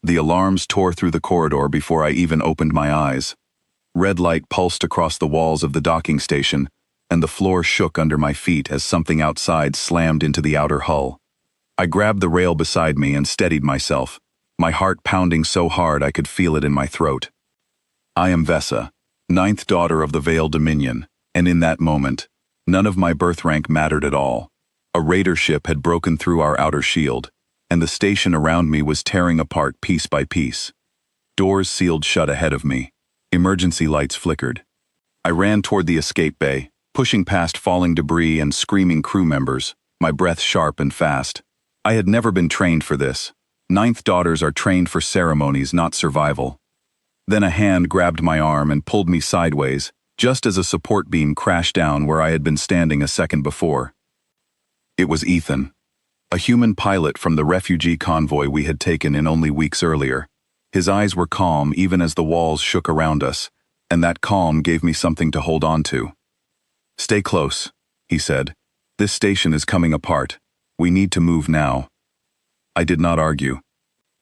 The alarms tore through the corridor before I even opened my eyes. Red light pulsed across the walls of the docking station, and the floor shook under my feet as something outside slammed into the outer hull. I grabbed the rail beside me and steadied myself, my heart pounding so hard I could feel it in my throat. I am Vesa, ninth daughter of the Veiled Dominion, and in that moment, none of my birth rank mattered at all. A raider ship had broken through our outer shield, and the station around me was tearing apart piece by piece. Doors sealed shut ahead of me. Emergency lights flickered. I ran toward the escape bay, pushing past falling debris and screaming crew members, my breath sharp and fast. I had never been trained for this. Ninth daughters are trained for ceremonies, not survival. Then a hand grabbed my arm and pulled me sideways, just as a support beam crashed down where I had been standing a second before. It was Ethan, a human pilot from the refugee convoy we had taken in only weeks earlier. His eyes were calm even as the walls shook around us, and that calm gave me something to hold on to. "Stay close," he said. "This station is coming apart. We need to move now." I did not argue.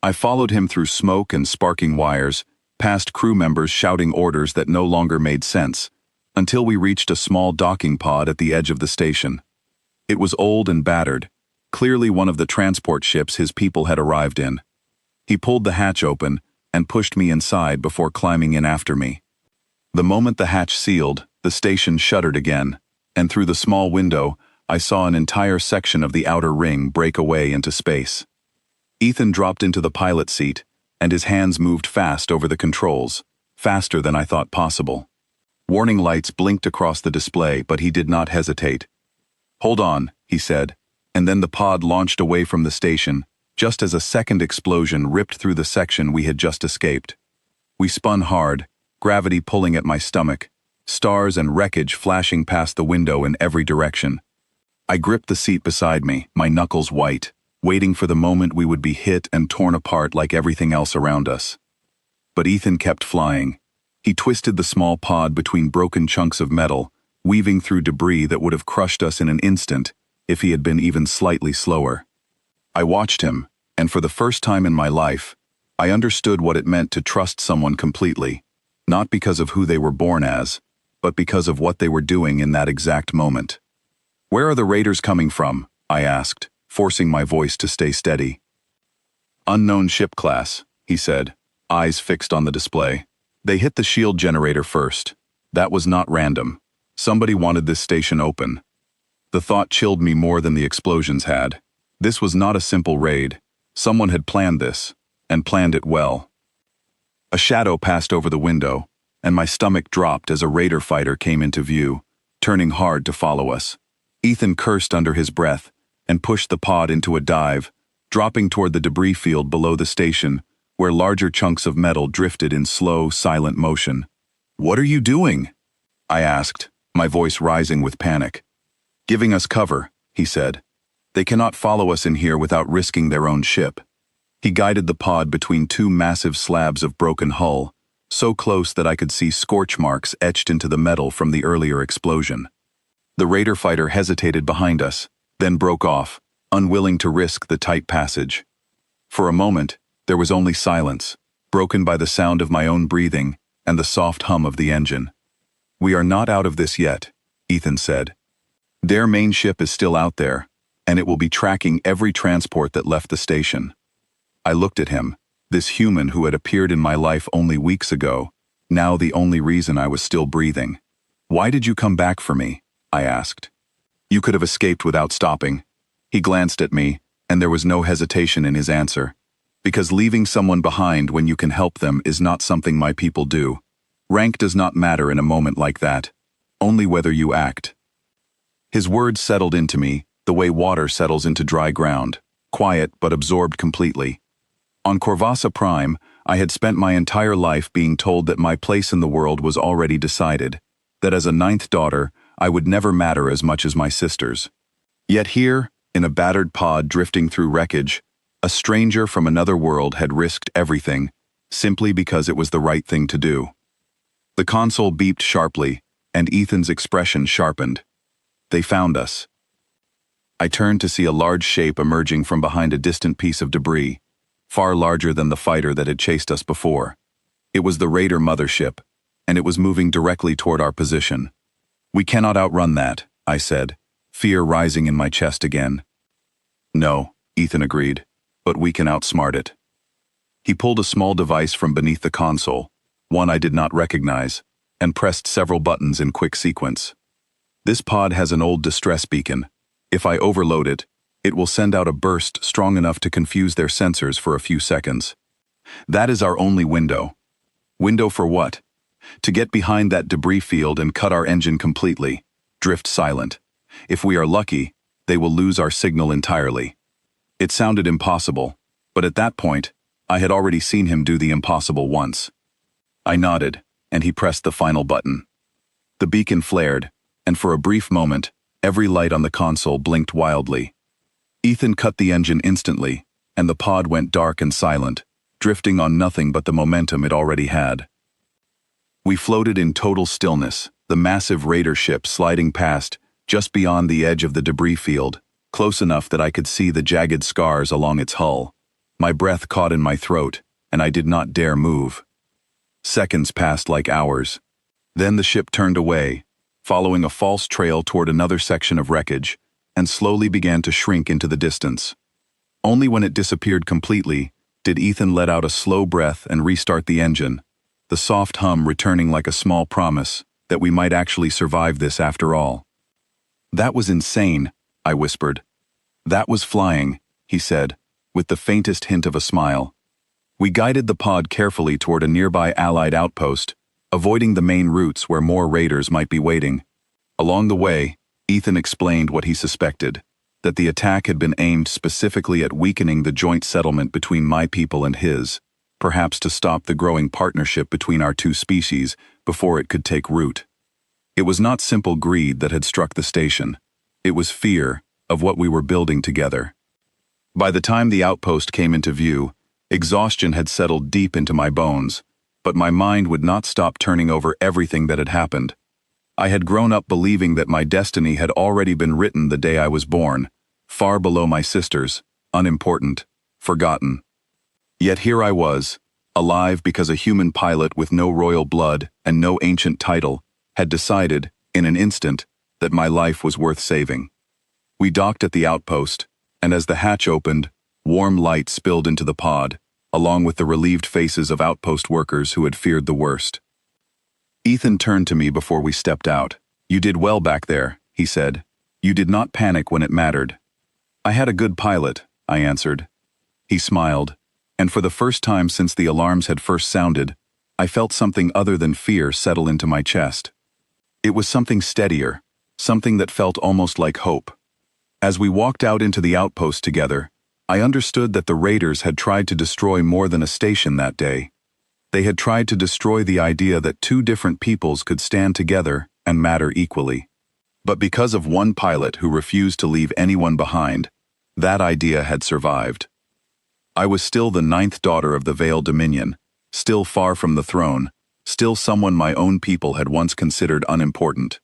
I followed him through smoke and sparking wires, past crew members shouting orders that no longer made sense, until we reached a small docking pod at the edge of the station. It was old and battered, clearly one of the transport ships his people had arrived in. He pulled the hatch open and pushed me inside before climbing in after me. The moment the hatch sealed, the station shuttered again, and through the small window, I saw an entire section of the outer ring break away into space. Ethan dropped into the pilot seat, and his hands moved fast over the controls, faster than I thought possible. Warning lights blinked across the display, but he did not hesitate. "Hold on," he said, and then the pod launched away from the station, just as a second explosion ripped through the section we had just escaped. We spun hard, gravity pulling at my stomach, stars and wreckage flashing past the window in every direction. I gripped the seat beside me, my knuckles white, waiting for the moment we would be hit and torn apart like everything else around us. But Ethan kept flying. He twisted the small pod between broken chunks of metal, weaving through debris that would have crushed us in an instant if he had been even slightly slower. I watched him, and for the first time in my life, I understood what it meant to trust someone completely, not because of who they were born as, but because of what they were doing in that exact moment. "Where are the raiders coming from?" I asked, forcing my voice to stay steady. "Unknown ship class," he said, eyes fixed on the display. "They hit the shield generator first. That was not random. Somebody wanted this station open." The thought chilled me more than the explosions had. This was not a simple raid. Someone had planned this, and planned it well. A shadow passed over the window, and my stomach dropped as a raider fighter came into view, turning hard to follow us. Ethan cursed under his breath and pushed the pod into a dive, dropping toward the debris field below the station, where larger chunks of metal drifted in slow, silent motion. "What are you doing?" I asked, my voice rising with panic. "Giving us cover," he said. "They cannot follow us in here without risking their own ship." He guided the pod between two massive slabs of broken hull, so close that I could see scorch marks etched into the metal from the earlier explosion. The raider fighter hesitated behind us, then broke off, unwilling to risk the tight passage. For a moment, there was only silence, broken by the sound of my own breathing and the soft hum of the engine. "We are not out of this yet," Ethan said. "Their main ship is still out there, and it will be tracking every transport that left the station." I looked at him, this human who had appeared in my life only weeks ago, now the only reason I was still breathing. "Why did you come back for me?" I asked. "You could have escaped without stopping." He glanced at me, and there was no hesitation in his answer. "Because leaving someone behind when you can help them is not something my people do. Rank does not matter in a moment like that, only whether you act." His words settled into me, the way water settles into dry ground, quiet but absorbed completely. On Corvassa Prime, I had spent my entire life being told that my place in the world was already decided, that as a ninth daughter, I would never matter as much as my sisters. Yet here, in a battered pod drifting through wreckage, a stranger from another world had risked everything, simply because it was the right thing to do. The console beeped sharply, and Ethan's expression sharpened. "They found us." I turned to see a large shape emerging from behind a distant piece of debris. far larger than the fighter that had chased us before. It was the Raider mothership, and it was moving directly toward our position. "We cannot outrun that," I said, fear rising in my chest again. "No," Ethan agreed, "but we can outsmart it." He pulled a small device from beneath the console, one I did not recognize, and pressed several buttons in quick sequence. "This pod has an old distress beacon. If I overload it, it will send out a burst strong enough to confuse their sensors for a few seconds. That is our only window." "Window for what?" "To get behind that debris field and cut our engine completely, drift silent. If we are lucky, they will lose our signal entirely." It sounded impossible, but at that point, I had already seen him do the impossible once. I nodded, and he pressed the final button. The beacon flared, and for a brief moment, every light on the console blinked wildly. Ethan cut the engine instantly, and the pod went dark and silent, drifting on nothing but the momentum it already had. We floated in total stillness, the massive Raider ship sliding past, just beyond the edge of the debris field, close enough that I could see the jagged scars along its hull. My breath caught in my throat, and I did not dare move. Seconds passed like hours. Then the ship turned away, following a false trail toward another section of wreckage, and slowly began to shrink into the distance. Only when it disappeared completely did Ethan let out a slow breath and restart the engine, the soft hum returning like a small promise that we might actually survive this after all. "That was insane," I whispered. "That was flying," he said, with the faintest hint of a smile. We guided the pod carefully toward a nearby Allied outpost, avoiding the main routes where more raiders might be waiting. Along the way, Ethan explained what he suspected, that the attack had been aimed specifically at weakening the joint settlement between my people and his, perhaps to stop the growing partnership between our two species before it could take root. It was not simple greed that had struck the station. It was fear of what we were building together. By the time the outpost came into view, exhaustion had settled deep into my bones, but my mind would not stop turning over everything that had happened. I had grown up believing that my destiny had already been written the day I was born, far below my sisters, unimportant, forgotten. Yet here I was, alive because a human pilot with no royal blood and no ancient title had decided, in an instant, that my life was worth saving. We docked at the outpost, and as the hatch opened, warm light spilled into the pod, along with the relieved faces of outpost workers who had feared the worst. Ethan turned to me before we stepped out. "You did well back there," he said. "You did not panic when it mattered." "I had a good pilot," I answered. He smiled, and for the first time since the alarms had first sounded, I felt something other than fear settle into my chest. It was something steadier, something that felt almost like hope. As we walked out into the outpost together, I understood that the raiders had tried to destroy more than a station that day. They had tried to destroy the idea that two different peoples could stand together and matter equally. But because of one pilot who refused to leave anyone behind, that idea had survived. I was still the 9th daughter of the Veiled Dominion, still far from the throne, still someone my own people had once considered unimportant.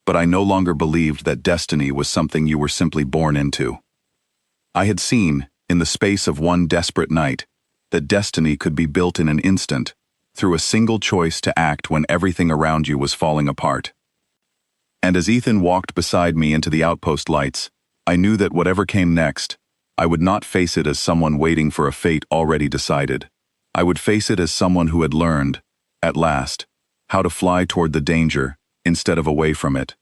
But I no longer believed that destiny was something you were simply born into. I had seen, in the space of one desperate night, that destiny could be built in an instant, through a single choice to act when everything around you was falling apart. And as Ethan walked beside me into the outpost lights, I knew that whatever came next, I would not face it as someone waiting for a fate already decided. I would face it as someone who had learned, at last, how to fly toward the danger instead of away from it.